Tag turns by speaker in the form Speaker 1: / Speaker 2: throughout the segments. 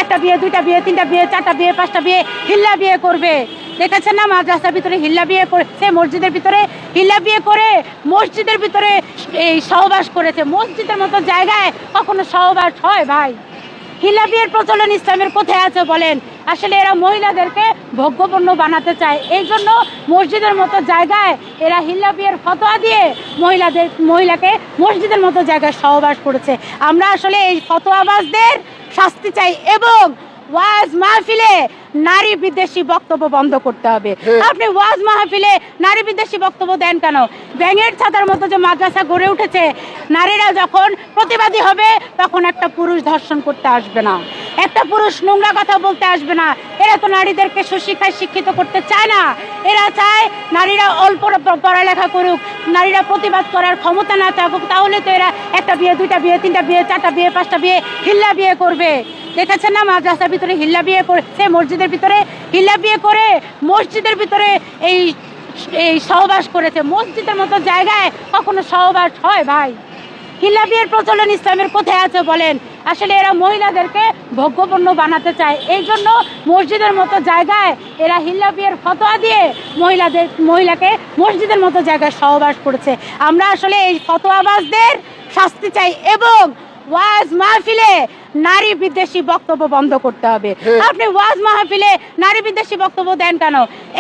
Speaker 1: একটা বিয়ে, দুইটা বিয়ে, তিনটা বিয়ে, চারটা বিয়ে, পাঁচটা বিয়ে, হিল্লা বিয়ে করবে। দেখেছেন না মাদ্রাসার ভিতরে হিল্লা বিয়ে করেছে, মসজিদের ভিতরে হিল্লা বিয়ে করে মসজিদের ভিতরে এই সহবাস করেছে। মসজিদের মতো জায়গায় কখনো সহবাস হয় ভাই? হিল্লা বিয়ের প্রচলন ইসলামের কোথায় আছে বলেন? আসলে এরা মহিলাদেরকে ভোগ্যপণ্য বানাতে চায়, এই জন্য মসজিদের মতো জায়গায় এরা হিল্লা বিয়ের ফতোয়া দিয়ে মহিলাকে মসজিদের মতো জায়গায় সহবাস করেছে। আমরা আসলে এই ফতোয়াবাজদের শাস্তি চাই এবং ওয়াজ মাহফিলে নারী বিদ্বেষী বক্তব্য বন্ধ করতে হবে। আপনি ওয়াজ মাহফিলে নারী বিদ্বেষী বক্তব্য দেন কেন? ব্যাঙের ছাতার মতো যে মাদ্রাসা গড়ে উঠেছে, নারীরা যখন প্রতিবাদী হবে তখন একটা পুরুষ ধর্ষণ করতে আসবে না, একটা পুরুষ নোংরা কথা বলতে আসবে না। এরা তো নারীদেরকে সুশিক্ষায় শিক্ষিত করতে চায় না, এরা চায় নারীরা অল্প পড়ালেখা করুক, নারীরা প্রতিবাদ করার ক্ষমতা না থাকুক, তাহলে তো এরা একটা বিয়ে, দুইটা বিয়ে, তিনটা বিয়ে, চারটা বিয়ে, পাঁচটা বিয়ে, হিল্লা বিয়ে করবে। দেখেছেন না মাদ্রাসার ভিতরে হিল্লা বিয়ে করেছে, মসজিদের ভিতরে হিল্লা বিয়ে করে মসজিদের ভিতরে এই সহবাস করেছে। মসজিদের মতো জায়গায় কখনো সহবাস হয় ভাই? হিল্লা বিয়ের প্রচলন ইসলামের কোথায় আছে বলেন? আসলে এরা মহিলাদেরকে ভোগ্যপণ্য বানাতে চায়, এই জন্য মসজিদের মতো জায়গায় এরা হিল্লা বিয়ের ফতোয়া দিয়ে মহিলাকে মসজিদের মতো জায়গায় সহবাস করেছে। আমরা আসলে এই ফতোয়াবাজদের শাস্তি চাই এবং ওয়াজ মাহফিলে নারী বিদ্বেষী বক্তব্য বন্ধ করতে হবে। আপনি ওয়াজ মাহফিলে নারী বিদ্বেষী বক্তব্য দেন কেন?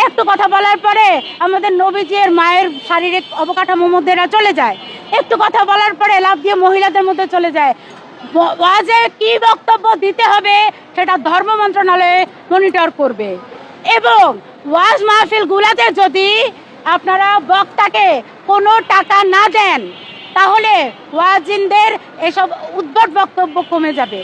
Speaker 1: একটু কথা বলার পরে আমাদের নবীজির মায়ের শারীরিক অবকাঠামোর মধ্যে এরা চলে যায়, একটু কথা বলার পরে লাফ দিয়ে মহিলাদের মধ্যে চলে যায়। ওয়াজে কি বক্তব্য দিতে হবে সেটা ধর্ম মন্ত্রণালয়ে মনিটর করবে এবং ওয়াজ মাহফিল গুলাতে যদি আপনারা বক্তাকে কোনো টাকা না দেন তাহলে ওয়াজিনদের এসব উদ্ভট বক্তব্য কমে যাবে।